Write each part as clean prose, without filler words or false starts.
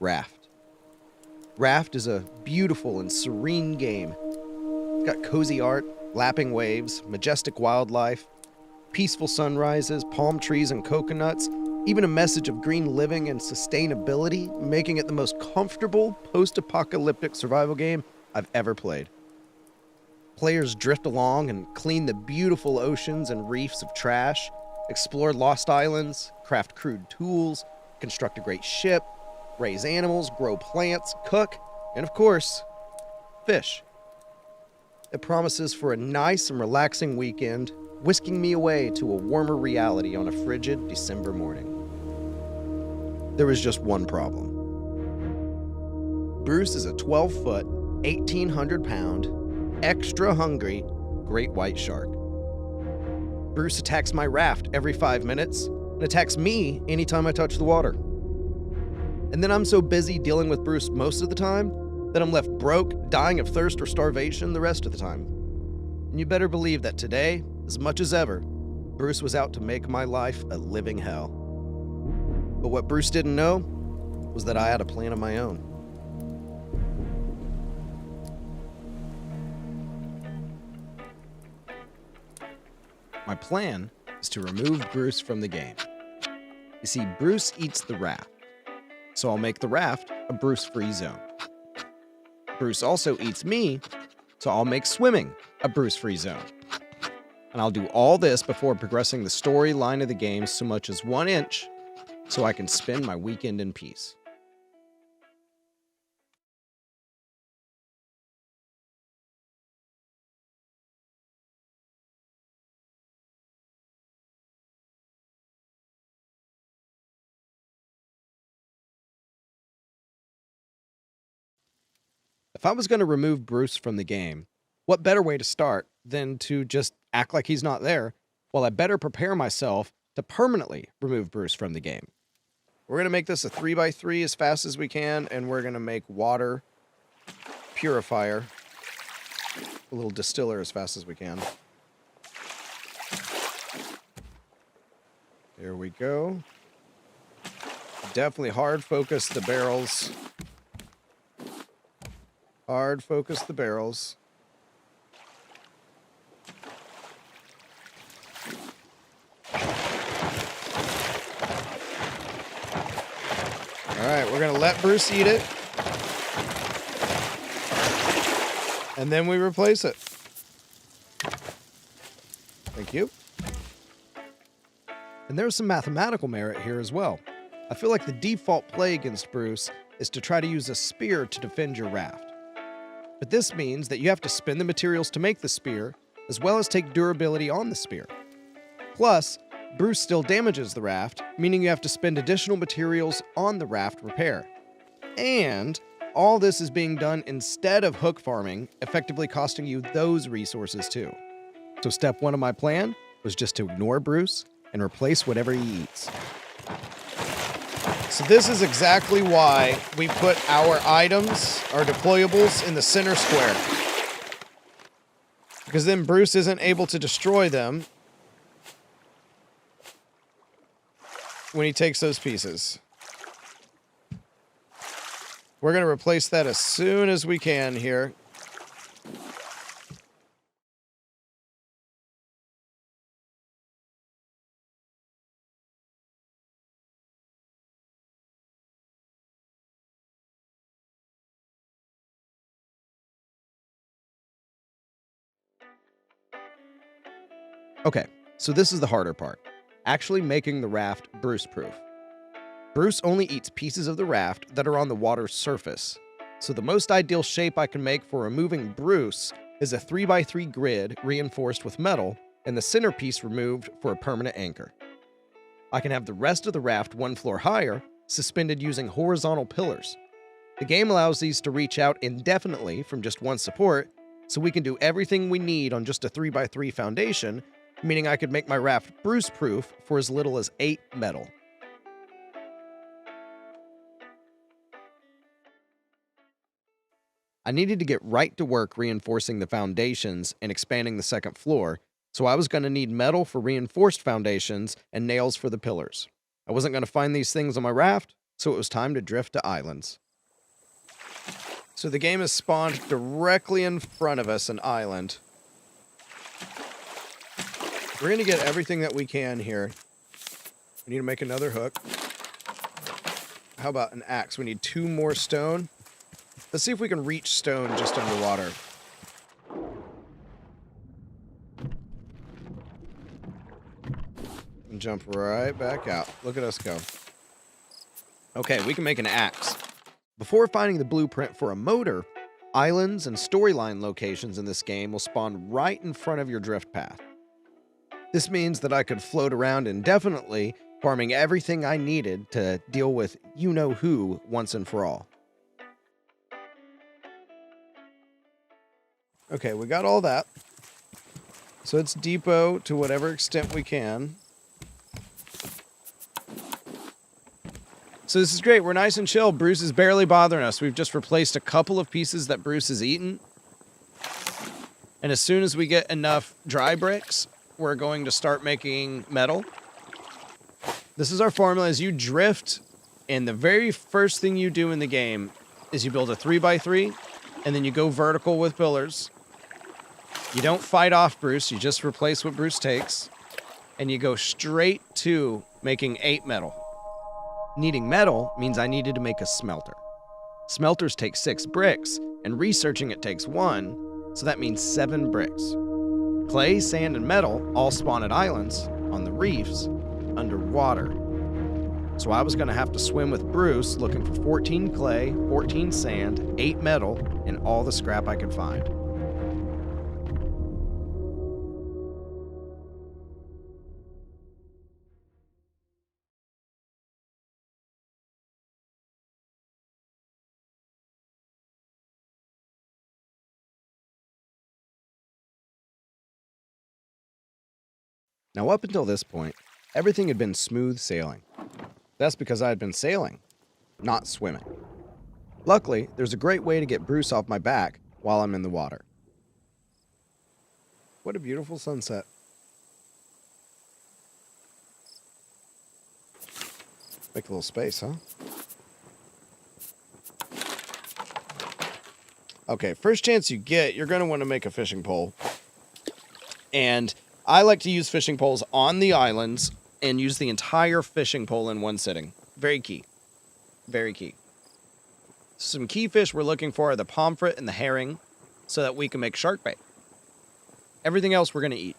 Raft. Raft is a beautiful and serene game. It's got cozy art, lapping waves, majestic wildlife, peaceful sunrises, palm trees and coconuts, even a message of green living and sustainability, making it the most comfortable post-apocalyptic survival game I've ever played. Players drift along and clean the beautiful oceans and reefs of trash, explore lost islands, craft crude tools, construct a great ship, raise animals, grow plants, cook, and of course, fish. It promises for a nice and relaxing weekend, whisking me away to a warmer reality on a frigid December morning. There was just one problem. Bruce is a 12-foot, 1,800-pound, extra hungry great white shark. Bruce attacks my raft every 5 minutes and attacks me anytime I touch the water. And then I'm so busy dealing with Bruce most of the time that I'm left broke, dying of thirst or starvation the rest of the time. And you better believe that today, as much as ever, Bruce was out to make my life a living hell. But what Bruce didn't know was that I had a plan of my own. My plan is to remove Bruce from the game. You see, Bruce eats the raft, so I'll make the raft a Bruce-free zone. Bruce also eats me, so I'll make swimming a Bruce-free zone. And I'll do all this before progressing the storyline of the game so much as 1 inch, so I can spend my weekend in peace. If I was going to remove Bruce from the game, what better way to start than to just act like he's not there, while I better prepare myself to permanently remove Bruce from the game. We're going to make this a 3x3 as fast as we can, and we're going to make water purifier, a little distiller, as fast as we can. There we go. Definitely hard focus the barrels. Hard focus the barrels. All right, we're going to let Bruce eat it. And then we replace it. Thank you. And there's some mathematical merit here as well. I feel like the default play against Bruce is to try to use a spear to defend your raft. But this means that you have to spend the materials to make the spear, as well as take durability on the spear. Plus, Bruce still damages the raft, meaning you have to spend additional materials on the raft repair. And all this is being done instead of hook farming, effectively costing you those resources too. So step 1 of my plan was just to ignore Bruce and replace whatever he eats. So this is exactly why we put our items, our deployables, in the center square. Because then Bruce isn't able to destroy them when he takes those pieces. We're going to replace that as soon as we can here. Okay, so this is the harder part. Actually making the raft Bruce-proof. Bruce only eats pieces of the raft that are on the water's surface. So the most ideal shape I can make for removing Bruce is a 3x3 grid reinforced with metal and the centerpiece removed for a permanent anchor. I can have the rest of the raft 1 floor higher, suspended using horizontal pillars. The game allows these to reach out indefinitely from just one support, so we can do everything we need on just a 3x3 foundation, meaning I could make my raft Bruce-proof for as little as 8 metal. I needed to get right to work reinforcing the foundations and expanding the second floor, so I was going to need metal for reinforced foundations and nails for the pillars. I wasn't going to find these things on my raft, So it was time to drift to islands. So the game has spawned directly in front of us an island. We're going to get everything that we can here. We need to make another hook. How about an axe? We need 2 more stone. Let's see if we can reach stone just underwater. And jump right back out. Look at us go. Okay, we can make an axe. Before finding the blueprint for a motor, islands and storyline locations in this game will spawn right in front of your drift path. This means that I could float around indefinitely, farming everything I needed to deal with you-know-who once and for all. Okay, we got all that. So let's depot to whatever extent we can. So this is great. We're nice and chill. Bruce is barely bothering us. We've just replaced a couple of pieces that Bruce has eaten. And as soon as we get enough dry bricks, we're going to start making metal. This is our formula. As you drift, and the very first thing you do in the game is you build a 3x3, and then you go vertical with pillars. You don't fight off Bruce. You just replace what Bruce takes. And you go straight to making 8 metal. Needing metal means I needed to make a smelter. Smelters take 6 bricks, and researching it takes 1, so that means 7 bricks. Clay, sand, and metal all spawn at islands, on the reefs, underwater. So I was going to have to swim with Bruce looking for 14 clay, 14 sand, 8 metal, and all the scrap I could find. Now, up until this point, everything had been smooth sailing. That's because I had been sailing, not swimming. Luckily, there's a great way to get Bruce off my back while I'm in the water. What a beautiful sunset. Make a little space, huh? Okay, first chance you get, you're going to want to make a fishing pole. And I like to use fishing poles on the islands and use the entire fishing pole in one sitting. Very key. Very key. Some key fish we're looking for are the pomfret and the herring so that we can make shark bait. Everything else we're going to eat.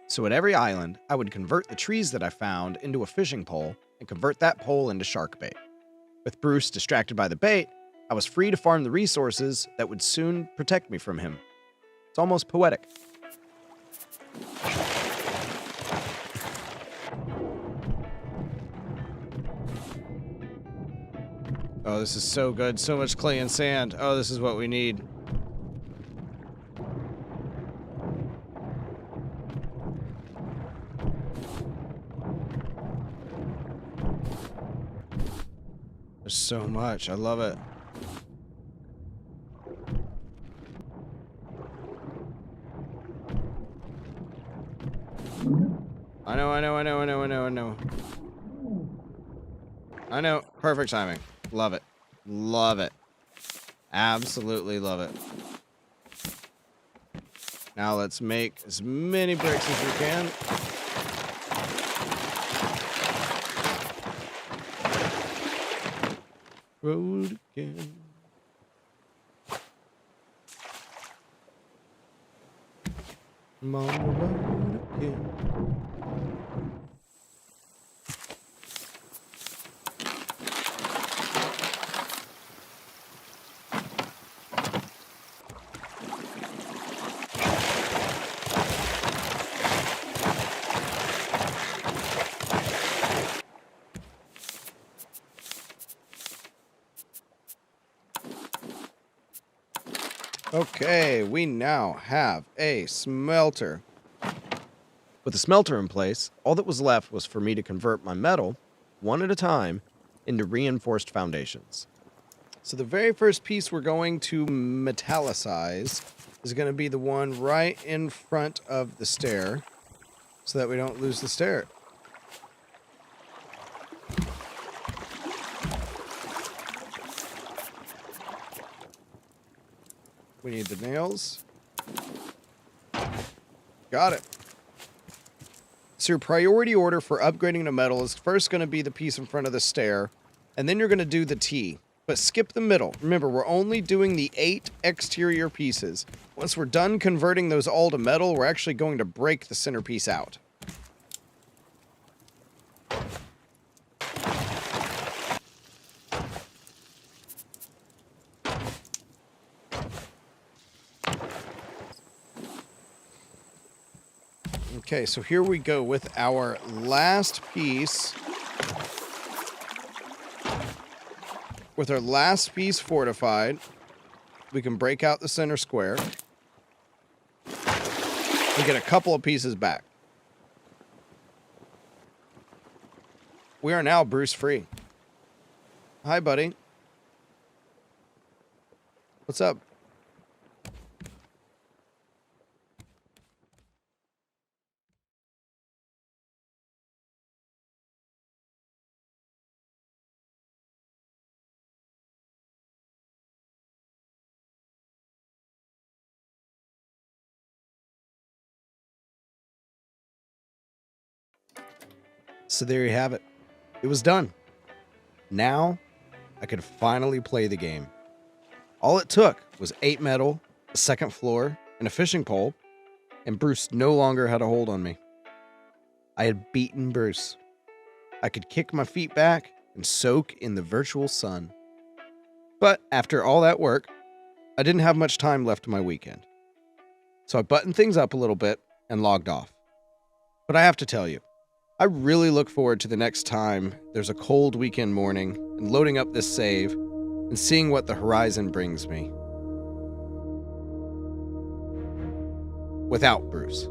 So at every island, I would convert the trees that I found into a fishing pole and convert that pole into shark bait. With Bruce distracted by the bait, I was free to farm the resources that would soon protect me from him. It's almost poetic. Oh, this is so good. So much clay and sand. Oh, this is what we need. There's so much. I love it. I know. Perfect timing. Love it. Love it. Absolutely love it. Now let's make as many bricks as we can. Road again. I'm on the road again. Okay, we now have a smelter. With the smelter in place, all that was left was for me to convert my metal, one at a time, into reinforced foundations. So the very first piece we're going to metallicize is going to be the one right in front of the stair, so that we don't lose the stair. We need the nails. Got it. So your priority order for upgrading to metal is first going to be the piece in front of the stair, and then you're going to do the T. But skip the middle. Remember, we're only doing the 8 exterior pieces. Once we're done converting those all to metal, we're actually going to break the centerpiece out. Okay, so here we go with our last piece. With our last piece fortified, we can break out the center square. We get a couple of pieces back. We are now Bruce free. Hi, buddy. What's up? So there you have it. It was done. Now, I could finally play the game. All it took was 8 metal, a second floor, and a fishing pole, and Bruce no longer had a hold on me. I had beaten Bruce. I could kick my feet back and soak in the virtual sun. But after all that work, I didn't have much time left in my weekend. So I buttoned things up a little bit and logged off. But I have to tell you, I really look forward to the next time there's a cold weekend morning and loading up this save and seeing what the horizon brings me. Without Bruce.